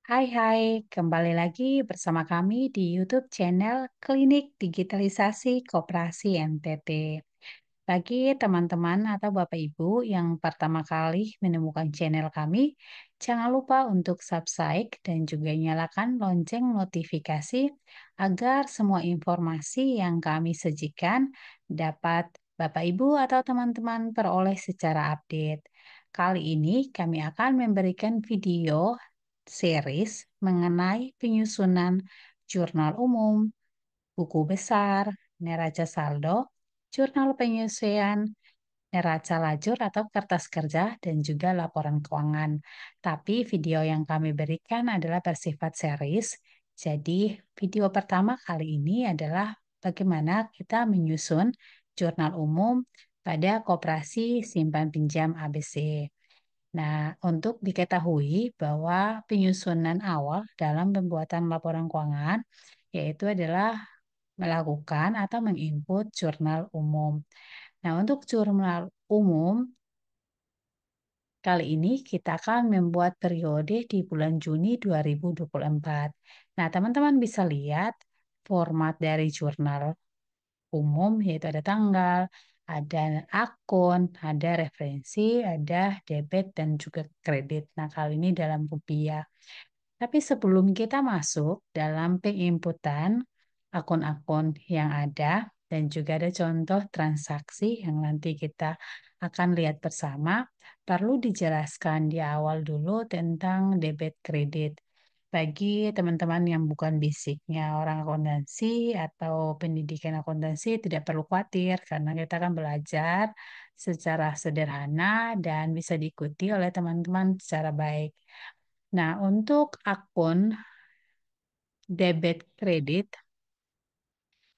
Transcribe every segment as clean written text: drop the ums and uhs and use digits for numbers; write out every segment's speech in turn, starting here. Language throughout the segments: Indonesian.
Hai, kembali lagi bersama kami di YouTube channel Klinik Digitalisasi Koperasi NTT. Bagi teman-teman atau Bapak Ibu yang pertama kali menemukan channel kami, jangan lupa untuk subscribe dan juga nyalakan lonceng notifikasi agar semua informasi yang kami sajikan dapat Bapak Ibu atau teman-teman peroleh secara update. Kali ini kami akan memberikan video series mengenai penyusunan jurnal umum, buku besar, neraca saldo, jurnal penyelesaian, neraca lajur atau kertas kerja, dan juga laporan keuangan. Tapi video yang kami berikan adalah bersifat series. Jadi video pertama kali ini adalah bagaimana kita menyusun jurnal umum pada Koperasi Simpan Pinjam ABC. Nah, untuk diketahui bahwa penyusunan awal dalam pembuatan laporan keuangan yaitu adalah melakukan atau menginput jurnal umum. Nah, untuk jurnal umum kali ini kita akan membuat periode di bulan Juni 2024. Nah, teman-teman bisa lihat format dari jurnal umum, yaitu ada tanggal, ada akun, ada referensi, ada debit, dan juga kredit. Nah, kali ini dalam rupiah. Tapi sebelum kita masuk dalam penginputan akun-akun yang ada, dan juga ada contoh transaksi yang nanti kita akan lihat bersama, perlu dijelaskan di awal dulu tentang debit kredit. Bagi teman-teman yang bukan basicnya orang akuntansi atau pendidikan akuntansi tidak perlu khawatir karena kita akan belajar secara sederhana dan bisa diikuti oleh teman-teman secara baik. Nah, untuk akun debit kredit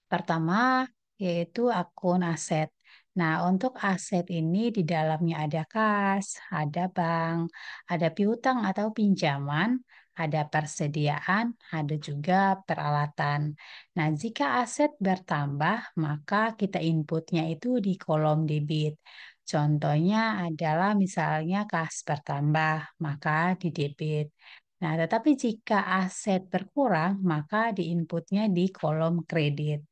pertama yaitu akun aset. Nah, untuk aset ini di dalamnya ada kas, ada bank, ada piutang atau pinjaman, ada persediaan, ada juga peralatan. Nah, jika aset bertambah, maka kita inputnya itu di kolom debit. Contohnya adalah misalnya kas bertambah, maka di debit. Nah, tetapi jika aset berkurang, maka di inputnya di kolom kredit.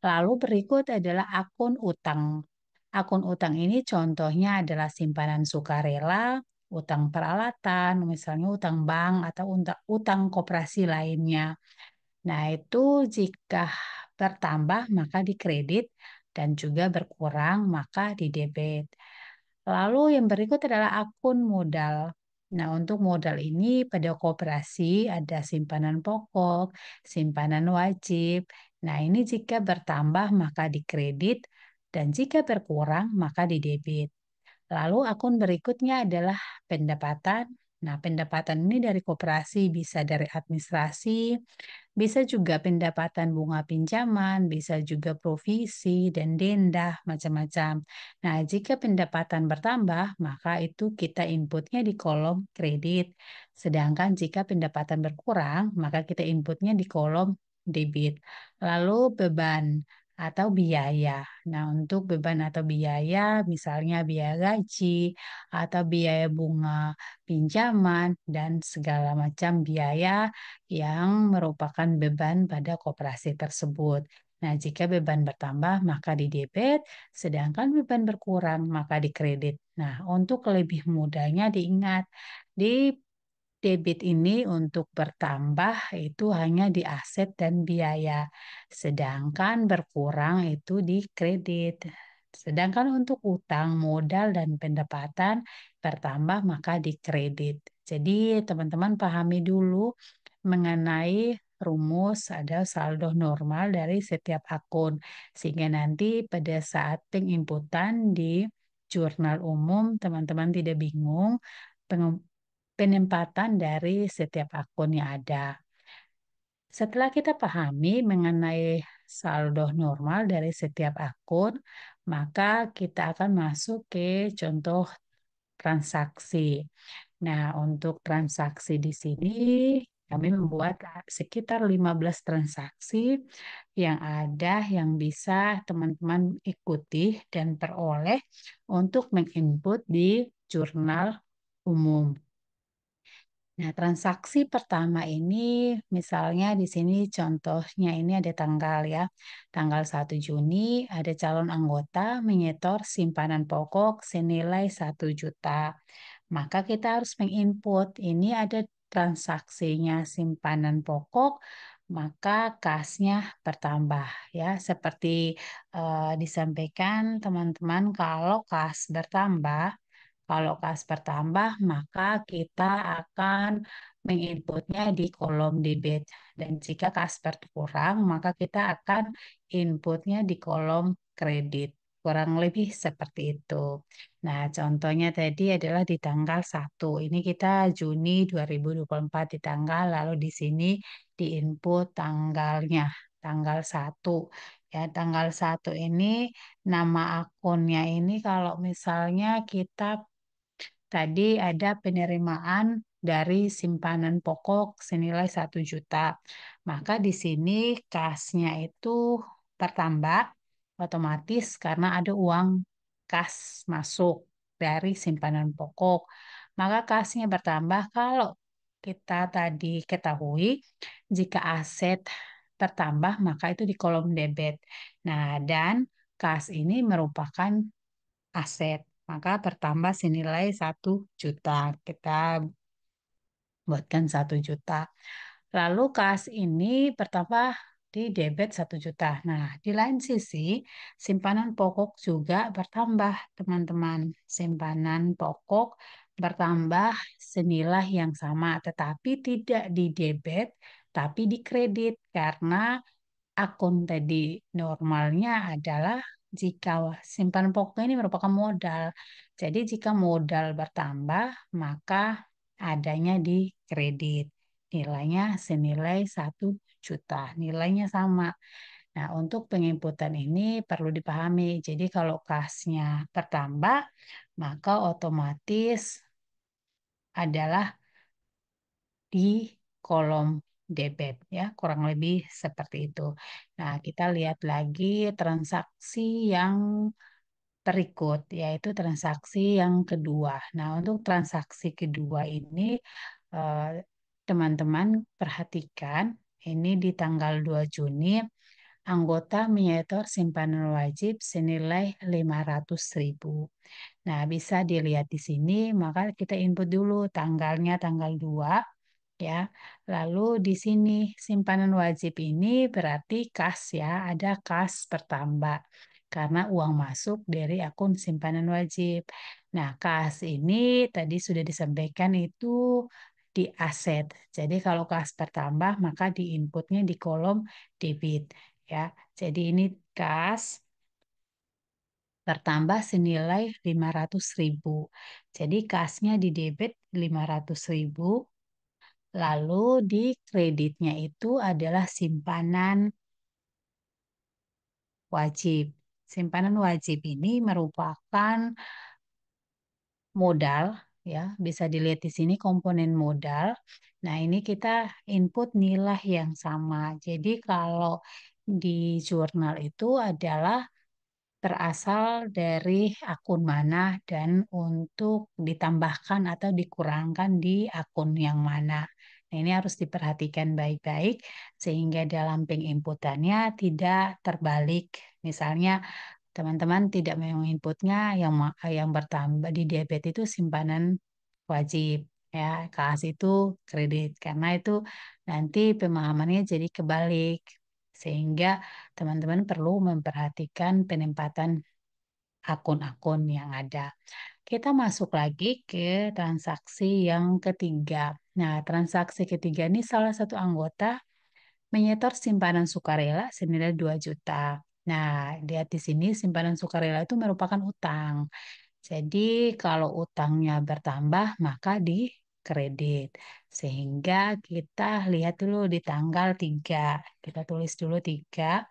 Lalu berikut adalah akun utang. Akun utang ini contohnya adalah simpanan sukarela, utang peralatan, misalnya utang bank atau utang koperasi lainnya. Nah, itu jika bertambah maka dikredit dan juga berkurang maka didebit. Lalu yang berikut adalah akun modal. Nah, untuk modal ini pada koperasi ada simpanan pokok, simpanan wajib. Nah, ini jika bertambah maka dikredit dan jika berkurang maka didebit. Lalu akun berikutnya adalah pendapatan. Nah, pendapatan ini dari koperasi bisa dari administrasi, bisa juga pendapatan bunga pinjaman, bisa juga provisi dan denda, macam-macam. Nah, jika pendapatan bertambah, maka itu kita inputnya di kolom kredit. Sedangkan jika pendapatan berkurang, maka kita inputnya di kolom debit. Lalu beban atau biaya. Nah, untuk beban atau biaya, misalnya biaya gaji atau biaya bunga pinjaman dan segala macam biaya yang merupakan beban pada koperasi tersebut. Nah, jika beban bertambah maka di debit, sedangkan beban berkurang maka di kredit. Nah, untuk lebih mudahnya diingat, di debit ini untuk bertambah itu hanya di aset dan biaya, sedangkan berkurang itu di kredit. Sedangkan untuk utang, modal, dan pendapatan bertambah maka di kredit. Jadi teman-teman pahami dulu mengenai rumus ada saldo normal dari setiap akun. Sehingga nanti pada saat penginputan di jurnal umum teman-teman tidak bingung penempatan dari setiap akun yang ada. Setelah kita pahami mengenai saldo normal dari setiap akun, maka kita akan masuk ke contoh transaksi. Nah, untuk transaksi di sini kami membuat sekitar 15 transaksi yang ada yang bisa teman-teman ikuti dan peroleh untuk menginput di jurnal umum. Nah, transaksi pertama ini misalnya di sini contohnya ini ada tanggal ya. Tanggal 1 Juni ada calon anggota menyetor simpanan pokok senilai 1 juta. Maka kita harus menginput ini ada transaksinya simpanan pokok, maka kasnya bertambah ya. Seperti disampaikan teman-teman kalau kas bertambah, maka kita akan menginputnya di kolom debit. Dan jika kas berkurang, maka kita akan inputnya di kolom kredit. Kurang lebih seperti itu. Nah, contohnya tadi adalah di tanggal 1. Ini kita Juni 2024 di tanggal, lalu di sini diinput tanggalnya, tanggal 1. Ya, tanggal 1 ini nama akunnya ini kalau misalnya kita tadi ada penerimaan dari simpanan pokok senilai 1 juta. Maka di sini kasnya itu bertambah otomatis karena ada uang kas masuk dari simpanan pokok. Maka kasnya bertambah kalau kita tadi ketahui jika aset bertambah maka itu di kolom debit. Nah, dan kas ini merupakan aset, maka bertambah senilai 1 juta. Kita buatkan 1 juta. Lalu kas ini bertambah di debit 1 juta. Nah, di lain sisi, simpanan pokok juga bertambah, teman-teman. Simpanan pokok bertambah senilai yang sama, tetapi tidak di debit, tapi di kredit. Karena akun tadi normalnya adalah jika simpanan pokok ini merupakan modal. Jadi jika modal bertambah, maka adanya di kredit. Nilainya senilai 1 juta. Nilainya sama. Nah, untuk penginputan ini perlu dipahami. Jadi kalau kasnya bertambah, maka otomatis adalah di kolom debit ya, kurang lebih seperti itu. Nah, kita lihat lagi transaksi yang berikut, yaitu transaksi yang kedua. Nah, untuk transaksi kedua ini eh, teman-teman perhatikan ini di tanggal 2 Juni anggota menyetor simpanan wajib senilai 500.000. Nah, bisa dilihat di sini, maka kita input dulu tanggalnya tanggal 2 ya. Lalu di sini simpanan wajib ini berarti kas ya, ada kas bertambah karena uang masuk dari akun simpanan wajib. Nah, kas ini tadi sudah disampaikan itu di aset. Jadi kalau kas bertambah maka di inputnya di kolom debit ya. Jadi ini kas bertambah senilai 500.000. Jadi kasnya di debit 500.000. Lalu di kreditnya itu adalah simpanan wajib. Simpanan wajib ini merupakan modal, ya, bisa dilihat di sini komponen modal. Nah, ini kita input nilai yang sama. Jadi kalau di jurnal itu adalah berasal dari akun mana dan untuk ditambahkan atau dikurangkan di akun yang mana. Nah, ini harus diperhatikan baik-baik sehingga dalam penginputannya tidak terbalik. Misalnya teman-teman tidak menginputnya yang bertambah di debit itu simpanan wajib ya, kas itu kredit karena itu nanti pemahamannya jadi kebalik sehingga teman-teman perlu memperhatikan penempatan akun-akun yang ada. Kita masuk lagi ke transaksi yang ketiga. Nah, transaksi ketiga ini salah satu anggota menyetor simpanan sukarela senilai 2 juta. Nah, lihat di sini simpanan sukarela itu merupakan utang. Jadi kalau utangnya bertambah maka di kredit. Sehingga kita lihat dulu di tanggal 3. Kita tulis dulu 3.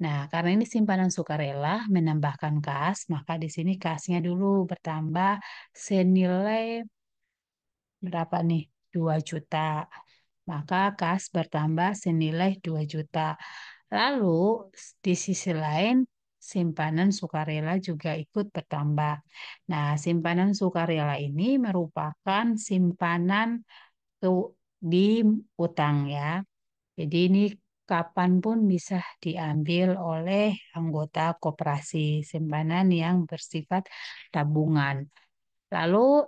Nah, karena ini simpanan sukarela menambahkan kas, maka di sini kasnya dulu bertambah senilai berapa nih? 2 juta. Maka kas bertambah senilai 2 juta. Lalu di sisi lain simpanan sukarela juga ikut bertambah. Nah, simpanan sukarela ini merupakan simpanan ke di utang ya. Jadi ini kapanpun bisa diambil oleh anggota koperasi simpanan yang bersifat tabungan. Lalu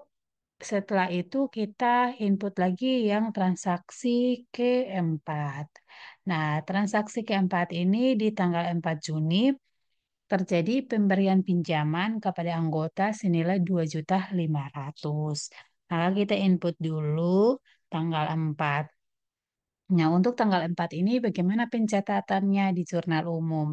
setelah itu kita input lagi yang transaksi keempat. Nah, transaksi keempat ini di tanggal 4 Juni terjadi pemberian pinjaman kepada anggota senilai 2.500.000. Maka kita input dulu tanggal 4. Nah, untuk tanggal 4 ini bagaimana pencatatannya di jurnal umum?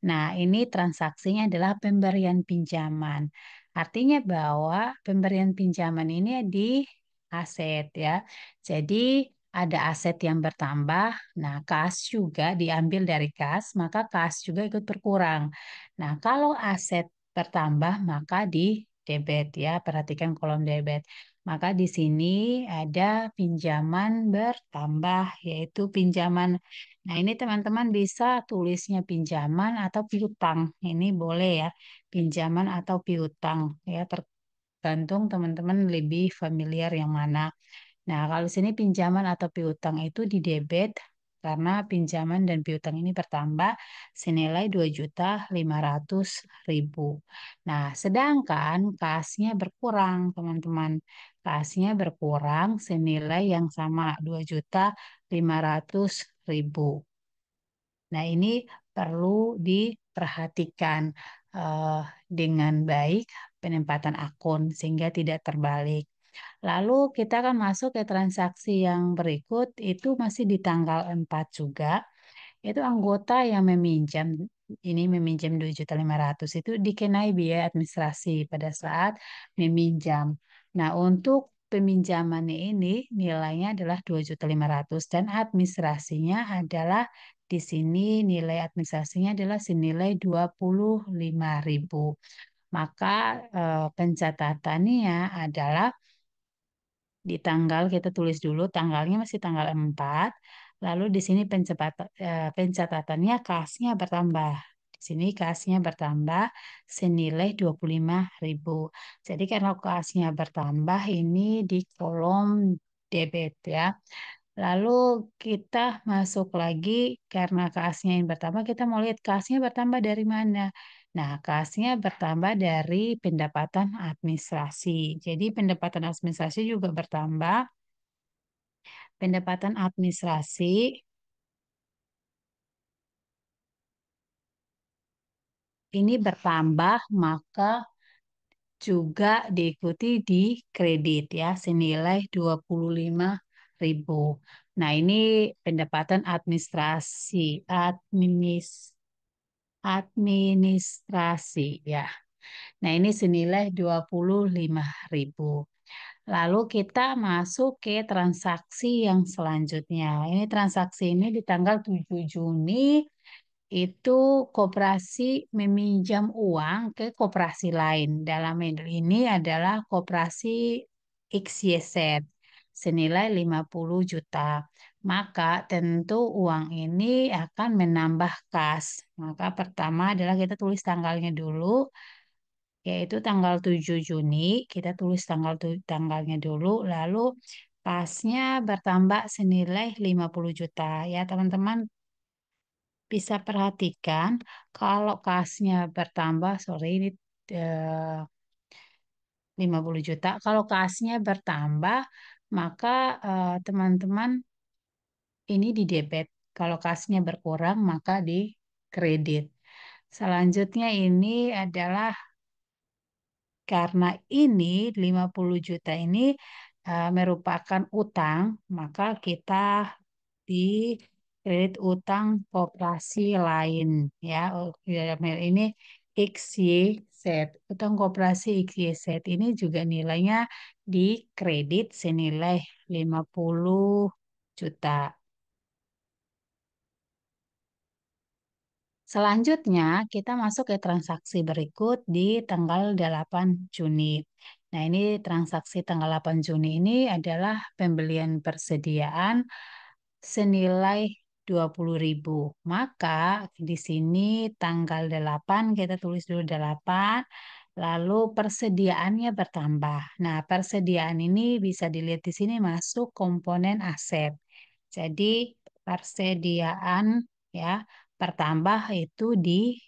Nah, ini transaksinya adalah pemberian pinjaman. Artinya bahwa pemberian pinjaman ini di aset ya. Jadi ada aset yang bertambah. Nah, kas juga diambil dari kas, maka kas juga ikut berkurang. Nah, kalau aset bertambah maka di debit ya. Perhatikan kolom debit. Maka di sini ada pinjaman bertambah, yaitu pinjaman. Nah, ini teman-teman bisa tulisnya pinjaman atau piutang. Ini boleh ya, pinjaman atau piutang ya, tergantung teman-teman lebih familiar yang mana. Nah, kalau di sini pinjaman atau piutang itu di debit karena pinjaman dan piutang ini bertambah senilai 2.500.000. Nah, sedangkan kasnya berkurang, teman-teman. Kasnya berkurang senilai yang sama 2.500.000. Nah, ini perlu diperhatikan eh, dengan baik penempatan akun sehingga tidak terbalik. Lalu kita akan masuk ke transaksi yang berikut, itu masih di tanggal 4 juga. Itu anggota yang meminjam, ini meminjam 2.500.000 itu dikenai biaya administrasi pada saat meminjam. Nah, untuk peminjamannya ini nilainya adalah 2.500.000 dan administrasinya adalah di sini nilai administrasinya adalah senilai 25.000. Maka pencatatannya adalah di tanggal kita tulis dulu tanggalnya masih tanggal 4. Lalu di sini pencatatannya kasnya bertambah. Di sini kasnya bertambah senilai 25.000. Jadi karena kasnya bertambah ini di kolom debit ya. Lalu kita masuk lagi karena kasnya yang bertambah, kita mau lihat kasnya bertambah dari mana. Nah, kasnya bertambah dari pendapatan administrasi. Jadi pendapatan administrasi juga bertambah. Pendapatan administrasi ini bertambah, maka juga diikuti di kredit ya senilai 25.000. Nah, ini pendapatan administrasi ya. Nah, ini senilai 25.000. Lalu kita masuk ke transaksi yang selanjutnya. Ini transaksi ini di tanggal 7 Juni itu koperasi meminjam uang ke koperasi lain. Dalam hal ini adalah koperasi XYZ senilai 50 juta. Maka tentu uang ini akan menambah kas. Maka pertama adalah kita tulis tanggalnya dulu, yaitu tanggal 7 Juni. Kita tulis tanggalnya dulu, lalu kasnya bertambah senilai 50 juta. Ya, teman-teman bisa perhatikan kalau kasnya bertambah, sorry ini eh, 50 juta. Kalau kasnya bertambah, maka teman-teman ini di debit. Kalau kasnya berkurang, maka di kredit. Selanjutnya ini adalah karena ini 50 juta ini merupakan utang, maka kita di kredit utang koperasi lain ya. Dalam hal ini XYZ. Utang koperasi XYZ ini juga nilainya di kredit senilai 50 juta. Selanjutnya, kita masuk ke transaksi berikut di tanggal 8 Juni. Nah, ini transaksi tanggal 8 Juni ini adalah pembelian persediaan senilai 20.000. Maka di sini tanggal 8 kita tulis dulu 8. Lalu persediaannya bertambah. Nah, persediaan ini bisa dilihat di sini masuk komponen aset. Jadi persediaan ya bertambah itu di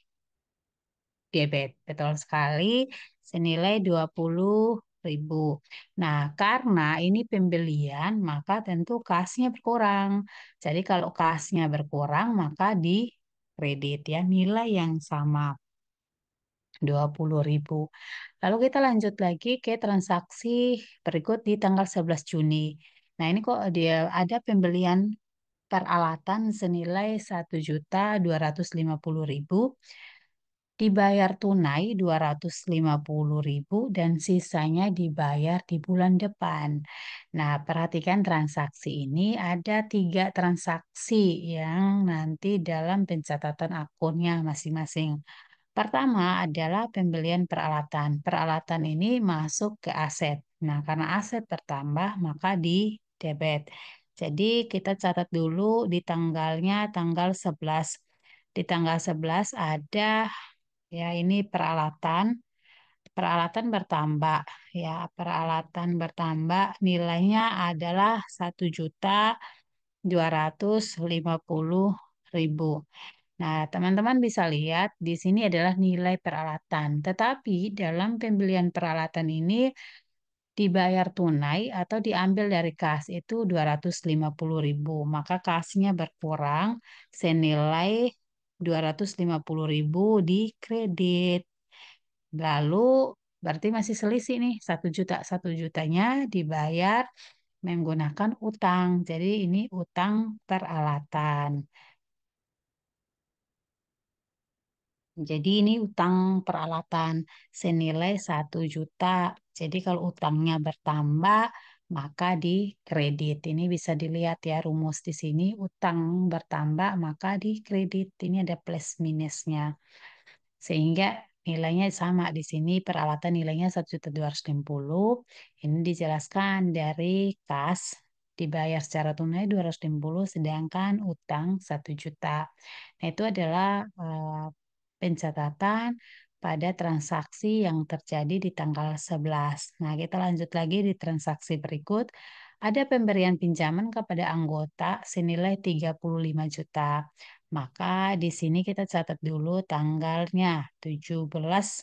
debit. Betul sekali, senilai 20.000. Nah, karena ini pembelian, maka tentu kasnya berkurang. Jadi kalau kasnya berkurang, maka di kredit ya nilai yang sama 20.000. Lalu kita lanjut lagi ke transaksi berikut di tanggal 11 Juni. Nah, ini kok dia ada pembelian peralatan senilai 1.250.000, dibayar tunai 250.000 dan sisanya dibayar di bulan depan. Nah, perhatikan transaksi ini ada 3 transaksi yang nanti dalam pencatatan akunnya masing-masing. Pertama adalah pembelian peralatan. Peralatan ini masuk ke aset. Nah, karena aset bertambah, maka di debit. Jadi kita catat dulu di tanggalnya tanggal 11. Di tanggal 11 ada ya ini peralatan. Peralatan bertambah ya, peralatan bertambah nilainya adalah 1.250.000. Nah, teman-teman bisa lihat di sini adalah nilai peralatan. Tetapi dalam pembelian peralatan ini dibayar tunai atau diambil dari kas itu 250.000. Maka kasnya berkurang senilai 250.000 di kredit. Lalu berarti masih selisih nih 1 juta. 1 jutanya dibayar menggunakan utang. Jadi ini utang peralatan. Jadi ini utang peralatan senilai 1 juta. Jadi kalau utangnya bertambah, maka di kredit. Ini bisa dilihat ya rumus di sini. Utang bertambah, maka di kredit. Ini ada plus minusnya. Sehingga nilainya sama di sini. Peralatan nilainya 1.250.000. Ini dijelaskan dari kas dibayar secara tunai 250, sedangkan utang 1 juta. Nah, itu adalah pencatatan pada transaksi yang terjadi di tanggal 11. Nah, kita lanjut lagi di transaksi berikut. Ada pemberian pinjaman kepada anggota senilai 35 juta. Maka di sini kita catat dulu tanggalnya 17.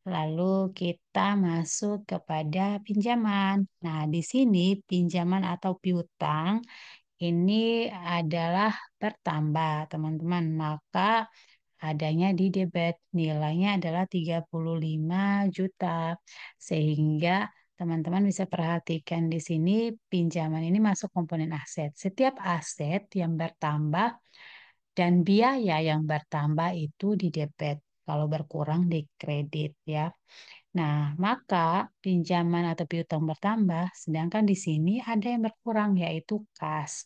Lalu kita masuk kepada pinjaman. Nah, di sini pinjaman atau piutang ini adalah bertambah, teman-teman. Maka adanya di debit. Nilainya adalah 35 juta. Sehingga teman-teman bisa perhatikan di sini pinjaman ini masuk komponen aset. Setiap aset yang bertambah dan biaya yang bertambah itu di debit. Kalau berkurang di kredit ya. Nah, maka pinjaman atau piutang bertambah, sedangkan di sini ada yang berkurang yaitu kas.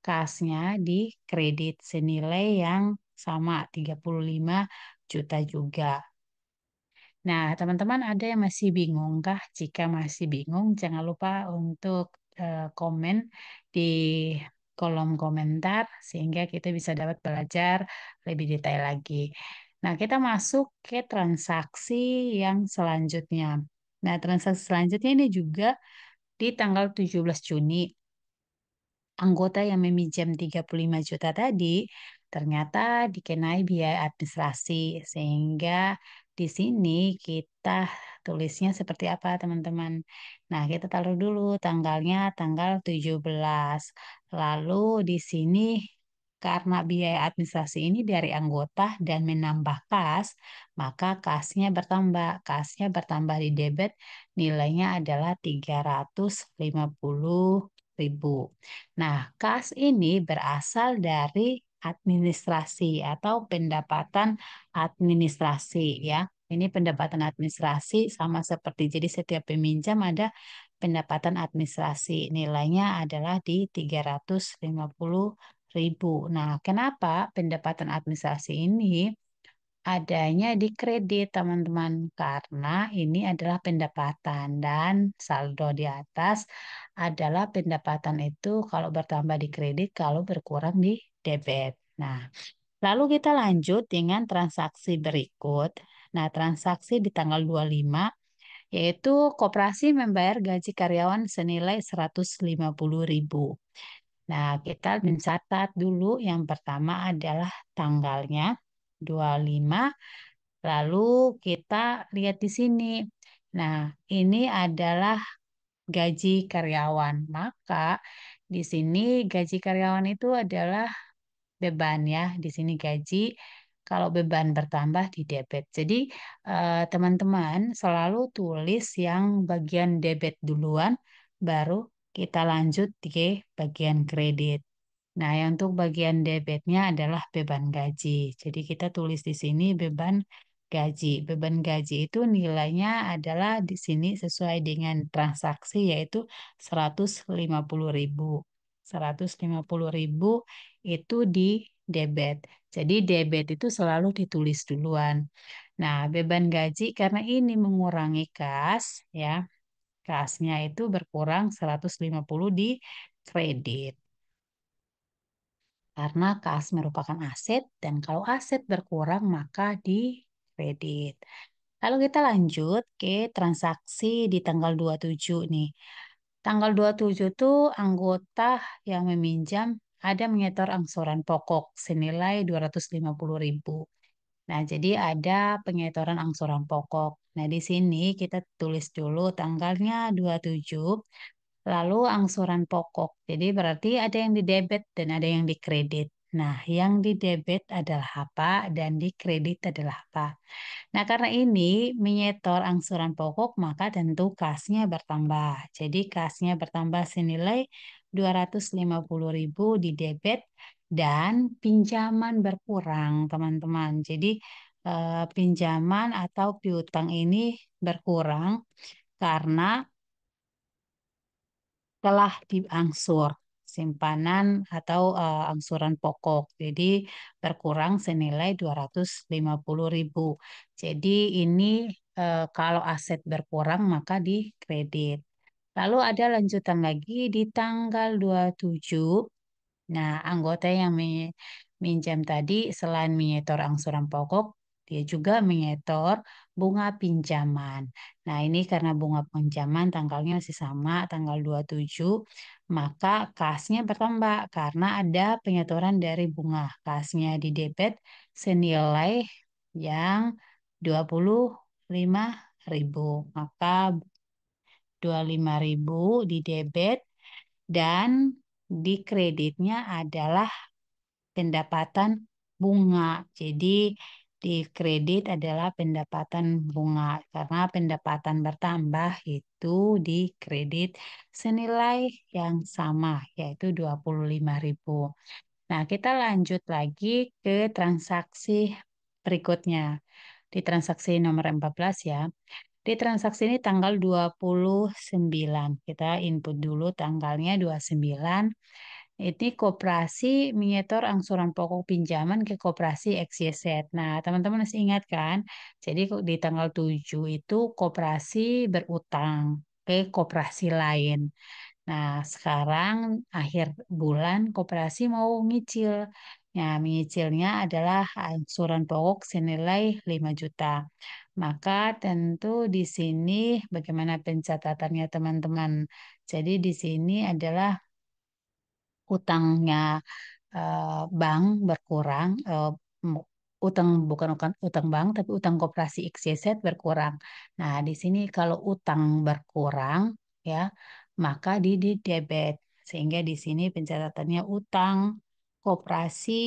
Kasnya di kredit senilai yang sama 35 juta juga. Nah, teman-teman ada yang masih bingung kah? Jika masih bingung, jangan lupa untuk komen di kolom komentar sehingga kita bisa dapat belajar lebih detail lagi. Nah, kita masuk ke transaksi yang selanjutnya. Nah, transaksi selanjutnya ini juga di tanggal 17 Juni. Anggota yang meminjam 35 juta tadi ternyata dikenai biaya administrasi. Sehingga di sini kita tulisnya seperti apa, teman-teman? Nah, kita taruh dulu tanggalnya tanggal 17. Lalu di sini karena biaya administrasi ini dari anggota dan menambah kas, maka kasnya bertambah. Kasnya bertambah di debit, nilainya adalah 350.000. Nah, kas ini berasal dari administrasi atau pendapatan administrasi ya. Ini pendapatan administrasi sama seperti jadi setiap peminjam ada pendapatan administrasi. Nilainya adalah di 350.000. Nah, kenapa pendapatan administrasi ini adanya di kredit, teman-teman, karena ini adalah pendapatan dan saldo di atas adalah pendapatan itu kalau bertambah di kredit, kalau berkurang di debit. Nah, lalu kita lanjut dengan transaksi berikut. Nah, transaksi di tanggal 25 yaitu koperasi membayar gaji karyawan senilai 150.000. Nah, kita mencatat dulu yang pertama adalah tanggalnya 25, lalu kita lihat di sini. Nah, ini adalah gaji karyawan. Maka di sini gaji karyawan itu adalah beban ya. Di sini gaji, kalau beban bertambah di debit. Jadi teman-teman selalu tulis yang bagian debit duluan, baru kita lanjut ke bagian kredit. Nah, yang untuk bagian debitnya adalah beban gaji. Jadi kita tulis di sini beban gaji. Beban gaji itu nilainya adalah di sini sesuai dengan transaksi yaitu 150.000. 150.000 itu di debit. Jadi debit itu selalu ditulis duluan. Nah, beban gaji karena ini mengurangi kas ya. Kasnya itu berkurang 150 di kredit. Karena kas merupakan aset dan kalau aset berkurang maka di kredit. Lalu kita lanjut ke transaksi di tanggal 27 nih. Tanggal 27 tuh anggota yang meminjam ada menyetor angsuran pokok senilai 250.000. Nah, jadi ada penyetoran angsuran pokok. Nah, di sini kita tulis dulu tanggalnya 27. Lalu angsuran pokok. Jadi berarti ada yang di debit dan ada yang di kredit. Nah, yang di debit adalah apa dan di kredit adalah apa. Nah, karena ini menyetor angsuran pokok, maka tentu kasnya bertambah. Jadi kasnya bertambah senilai 250.000 di debit dan pinjaman berkurang, teman-teman. Jadi pinjaman atau piutang ini berkurang karena telah diangsur simpanan atau angsuran pokok. Jadi berkurang senilai 250.000. Jadi ini kalau aset berkurang maka di kredit. Lalu ada lanjutan lagi di tanggal 27. Nah, anggota yang minjam tadi selain menyetor angsuran pokok, dia juga menyetor bunga pinjaman. Nah, ini karena bunga pinjaman tanggalnya masih sama, tanggal 27, maka kasnya bertambah karena ada penyetoran dari bunga. Kasnya di debit senilai yang 25.000. Maka 25.000 di debit dan di kreditnya adalah pendapatan bunga. Jadi di kredit adalah pendapatan bunga karena pendapatan bertambah itu di kredit senilai yang sama yaitu 25.000. Nah, kita lanjut lagi ke transaksi berikutnya. Di transaksi nomor 14 ya. Di transaksi ini tanggal 29. Kita input dulu tanggalnya 29. Ini koperasi menyetor angsuran pokok pinjaman ke koperasi XYZ. Nah, teman-teman masih ingat kan? Jadi di tanggal 7 itu koperasi berutang ke koperasi lain. Nah, sekarang akhir bulan koperasi mau nyicil. Nah, menyicilnya adalah angsuran pokok senilai 5 juta. Maka tentu di sini bagaimana pencatatannya teman-teman. Jadi di sini adalah utangnya bank berkurang, m- utang bukan utang bank tapi utang koperasi XYZ berkurang. Nah, di sini kalau utang berkurang ya, maka di debit. Sehingga di sini pencatatannya utang koperasi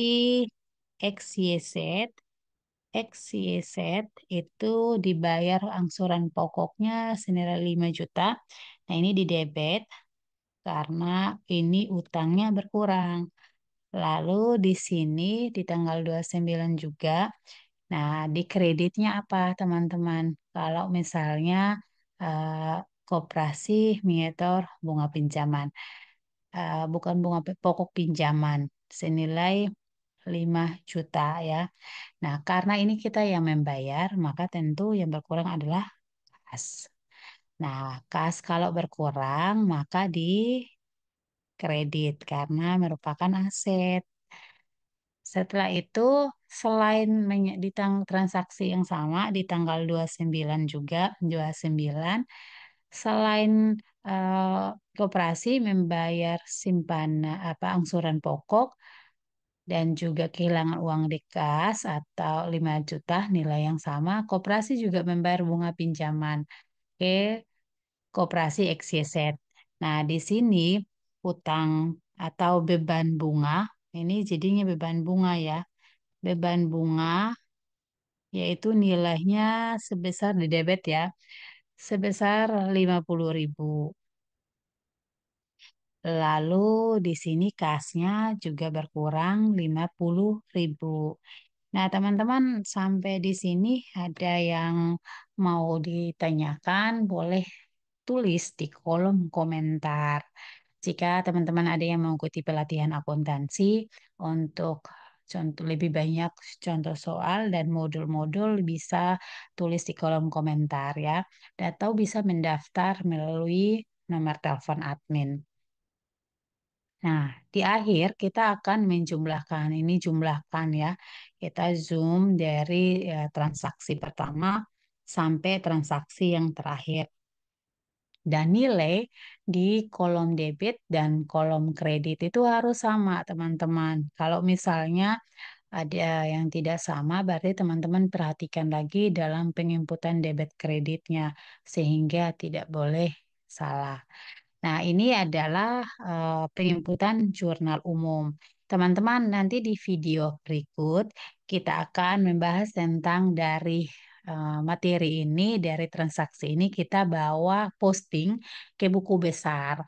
XYZ XYZ itu dibayar angsuran pokoknya senilai 5 juta. Nah, ini di debit karena ini utangnya berkurang. Lalu di sini di tanggal 29 juga. Nah, di kreditnya apa, teman-teman? Kalau misalnya koperasi menyetor bunga pinjaman, bukan bunga pokok pinjaman senilai 5 juta ya. Nah, karena ini kita yang membayar, maka tentu yang berkurang adalah kas. Nah, kas kalau berkurang, maka di kredit karena merupakan aset. Setelah itu selain di transaksi yang sama di tanggal 29 juga, 29, selain koperasi membayar simpanan angsuran pokok dan juga kehilangan uang di kas atau 5 juta nilai yang sama, koperasi juga membayar bunga pinjaman ke koperasi XYZ. Nah, di sini utang atau beban bunga, ini jadinya beban bunga ya. Beban bunga yaitu nilainya sebesar di debit ya, sebesar 50.000. Lalu di sini kasnya juga berkurang 50.000. Nah, teman-teman sampai di sini ada yang mau ditanyakan, boleh tulis di kolom komentar. Jika teman-teman ada yang mengikuti pelatihan akuntansi untuk contoh lebih banyak contoh soal dan modul-modul bisa tulis di kolom komentar ya. Atau bisa mendaftar melalui nomor telepon admin. Nah, di akhir kita akan menjumlahkan. Ini jumlahkan ya. Kita zoom dari transaksi pertama sampai transaksi yang terakhir. Dan nilai di kolom debit dan kolom kredit itu harus sama, teman-teman. Kalau misalnya ada yang tidak sama, berarti teman-teman perhatikan lagi dalam penginputan debit kreditnya, sehingga tidak boleh salah. Nah, ini adalah penginputan jurnal umum. Teman-teman, nanti di video berikut kita akan membahas tentang dari materi ini, dari transaksi ini kita bawa posting ke buku besar.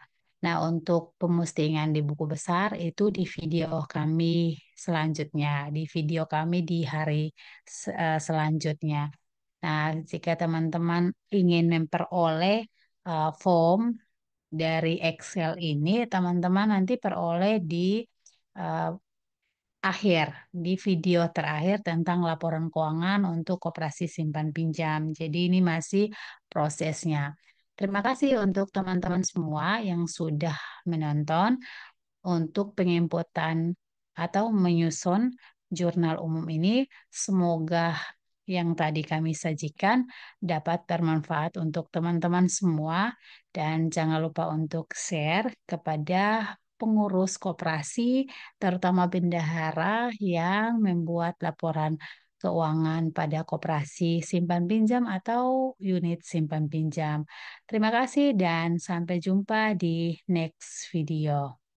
Nah, untuk pemustingan di buku besar itu di video kami selanjutnya, di video kami di hari selanjutnya. Nah, jika teman-teman ingin memperoleh form dari Excel ini, teman-teman nanti peroleh di eh, akhir, di video terakhir tentang laporan keuangan untuk koperasi simpan pinjam. Jadi ini masih prosesnya. Terima kasih untuk teman-teman semua yang sudah menonton untuk penginputan atau menyusun jurnal umum ini. Semoga yang tadi kami sajikan dapat bermanfaat untuk teman-teman semua dan jangan lupa untuk share kepada pengurus koperasi, terutama bendahara yang membuat laporan keuangan pada koperasi simpan pinjam atau unit simpan pinjam. Terima kasih dan sampai jumpa di next video.